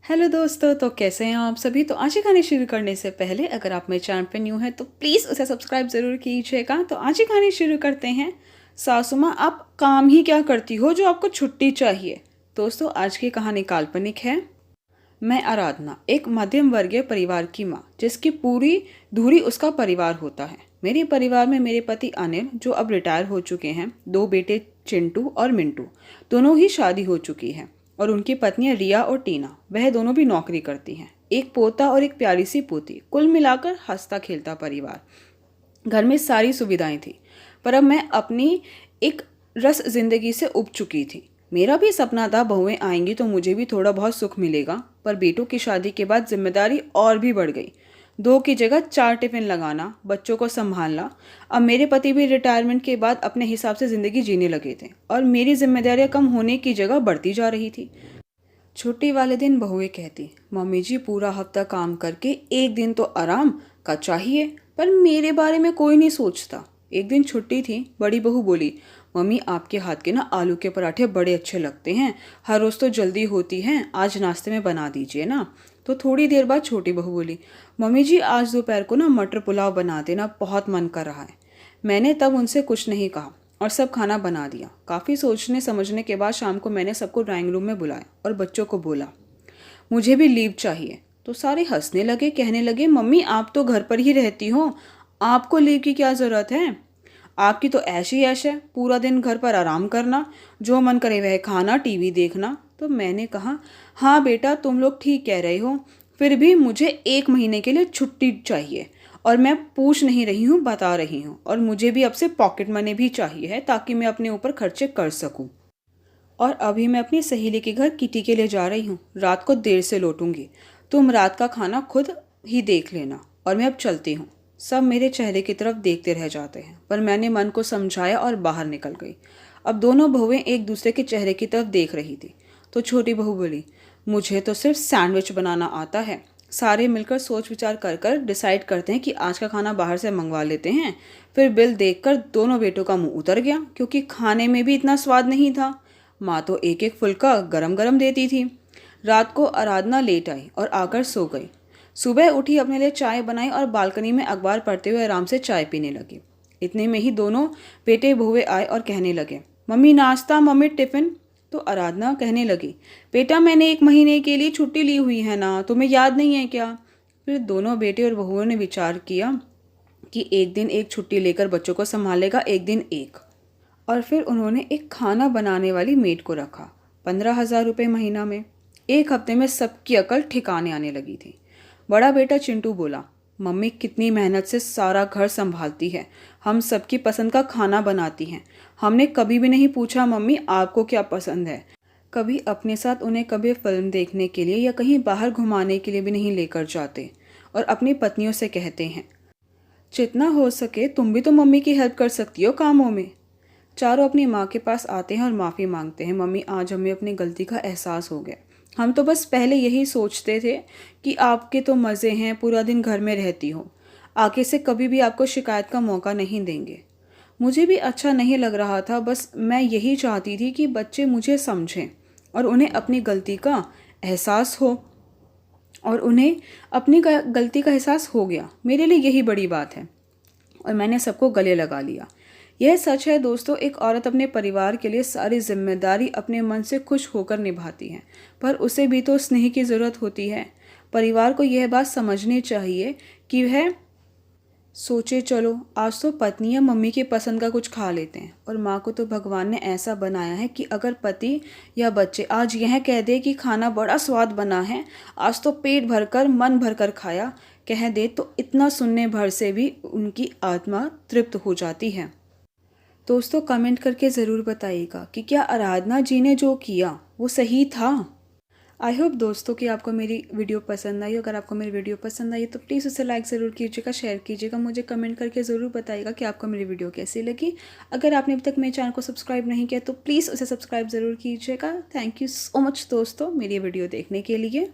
Hello दोस्तों, तो कैसे हैं आप सभी। तो आज ही खाने शुरू करने से पहले अगर आप मेरे चैनल पे न्यू हैं तो प्लीज़ उसे सब्सक्राइब ज़रूर कीजिएगा। तो आज ही खाने शुरू करते हैं। सासू माँ, आप काम ही क्या करती हो जो आपको छुट्टी चाहिए। दोस्तों, आज की कहानी काल्पनिक है। मैं आराधना, एक मध्यम वर्गीय परिवार की माँ, जिसकी पूरी धुरी उसका परिवार होता है। मेरे परिवार में मेरे पति अनिल, जो अब रिटायर हो चुके हैं, दो बेटे चिंटू और मिंटू, दोनों ही शादी हो चुकी है, और उनकी पत्नियां रिया और टीना, वह दोनों भी नौकरी करती हैं। एक पोता और एक प्यारी सी पोती, कुल मिलाकर हंसता खेलता परिवार। घर में सारी सुविधाएं थी, पर अब मैं अपनी एक रस जिंदगी से उब चुकी थी। मेरा भी सपना था बहुएं आएंगी तो मुझे भी थोड़ा बहुत सुख मिलेगा, पर बेटों की शादी के बाद जिम्मेदारी और भी बढ़ गई। दो की जगह चार टिफिन लगाना, बच्चों को संभालना। अब मेरे पति भी रिटायरमेंट के बाद अपने हिसाब से ज़िंदगी जीने लगे थे, और मेरी जिम्मेदारियां कम होने की जगह बढ़ती जा रही थी। छुट्टी वाले दिन बहुएं कहती, मम्मी जी पूरा हफ्ता काम करके एक दिन तो आराम का चाहिए, पर मेरे बारे में कोई नहीं सोचता। एक दिन छुट्टी थी, बड़ी बहू बोली, मम्मी आपके हाथ के ना आलू के पराठे बड़े अच्छे लगते हैं, हर रोज़ तो जल्दी होती हैं, आज नाश्ते में बना दीजिए ना। तो थोड़ी देर बाद छोटी बहू बोली, मम्मी जी आज दोपहर को ना मटर पुलाव बना देना, बहुत मन कर रहा है। मैंने तब उनसे कुछ नहीं कहा और सब खाना बना दिया। काफ़ी सोचने समझने के बाद शाम को मैंने सबको ड्राइंग रूम में बुलाया और बच्चों को बोला, मुझे भी लीव चाहिए। तो सारे हंसने लगे, कहने लगे, मम्मी आप तो घर पर ही रहती हो, आपको लीव की क्या ज़रूरत है। आपकी तो ऐश ही ऐश है, पूरा दिन घर पर आराम करना, जो मन करे वह खाना, टीवी देखना। तो मैंने कहा, हाँ बेटा तुम लोग ठीक कह रहे हो, फिर भी मुझे एक महीने के लिए छुट्टी चाहिए, और मैं पूछ नहीं रही हूँ, बता रही हूँ। और मुझे भी अब से पॉकेट मनी भी चाहिए है, ताकि मैं अपने ऊपर खर्चे कर सकूँ। और अभी मैं अपनी सहेली के घर किटी के लिए जा रही हूँ, रात को देर से लौटूंगी। तुम रात का खाना खुद ही देख लेना, और मैं अब चलती हूँ। सब मेरे चेहरे की तरफ देखते रह जाते हैं, पर मैंने मन को समझाया और बाहर निकल गई। अब दोनों बहुएं एक दूसरे के चेहरे की तरफ देख रही थी। तो छोटी बहू बोली, मुझे तो सिर्फ सैंडविच बनाना आता है। सारे मिलकर सोच विचार कर कर डिसाइड करते हैं कि आज का खाना बाहर से मंगवा लेते हैं। फिर बिल देखकर दोनों बेटों का मुंह उतर गया, क्योंकि खाने में भी इतना स्वाद नहीं था। माँ तो एक एक फुल्का गरम गरम देती थी। रात को आराधना लेट आई और आकर सो गई। सुबह उठी, अपने लिए चाय बनाई और बालकनी में अखबार पढ़ते हुए आराम से चाय पीने लगी। इतने में ही दोनों बेटे बहुए आए और कहने लगे, मम्मी नाश्ता, मम्मी टिफिन। तो आराधना कहने लगी, बेटा मैंने एक महीने के लिए छुट्टी ली हुई है ना, तुम्हें याद नहीं है क्या। फिर दोनों बेटे और बहुओं ने विचार किया कि एक दिन एक छुट्टी लेकर बच्चों को संभालेगा, एक दिन एक। और फिर उन्होंने एक खाना बनाने वाली मेड को रखा। 15,000 रुपये महीना में। एक हफ्ते में सबकी अकल ठिकाने आने लगी थी। बड़ा बेटा चिंटू बोला, मम्मी कितनी मेहनत से सारा घर संभालती है, हम सबकी पसंद का खाना बनाती हैं, हमने कभी भी नहीं पूछा मम्मी आपको क्या पसंद है। कभी अपने साथ उन्हें कभी फिल्म देखने के लिए या कहीं बाहर घुमाने के लिए भी नहीं लेकर जाते। और अपनी पत्नियों से कहते हैं, जितना हो सके तुम भी तो मम्मी की हेल्प कर सकती हो कामों में। चारों अपनी माँ के पास आते हैं और माफ़ी मांगते हैं, मम्मी आज हमें अपनी गलती का एहसास हो गया, हम तो बस पहले यही सोचते थे कि आपके तो मज़े हैं, पूरा दिन घर में रहती हो, आगे से कभी भी आपको शिकायत का मौका नहीं देंगे। मुझे भी अच्छा नहीं लग रहा था, बस मैं यही चाहती थी कि बच्चे मुझे समझें और उन्हें अपनी गलती का एहसास हो। और उन्हें अपनी गलती का एहसास हो गया, मेरे लिए यही बड़ी बात है, और मैंने सबको गले लगा लिया। यह सच है दोस्तों, एक औरत अपने परिवार के लिए सारी जिम्मेदारी अपने मन से खुश होकर निभाती है, पर उसे भी तो स्नेह की ज़रूरत होती है। परिवार को यह बात समझनी चाहिए कि वह सोचे, चलो आज तो पत्नी या मम्मी की पसंद का कुछ खा लेते हैं, और माँ को तो भगवान ने ऐसा बनाया है कि अगर पति या बच्चे आज यह कह दे कि खाना बड़ा स्वाद बना है, आज तो पेट भरकर मन भरकर खाया, कह दे, तो इतना सुनने भर से भी उनकी आत्मा तृप्त हो जाती है। दोस्तों कमेंट करके ज़रूर बताइएगा कि क्या आराधना जी ने जो किया वो सही था। आई होप दोस्तों कि आपको मेरी वीडियो पसंद आई। अगर आपको मेरी वीडियो पसंद आई तो प्लीज़ उसे लाइक ज़रूर कीजिएगा, शेयर कीजिएगा, मुझे कमेंट करके ज़रूर बताइएगा कि आपको मेरी वीडियो कैसी लगी। अगर आपने अभी तक मेरे चैनल को सब्सक्राइब नहीं किया तो प्लीज़ उसे सब्सक्राइब ज़रूर कीजिएगा। थैंक यू सो मच दोस्तों मेरी वीडियो देखने के लिए।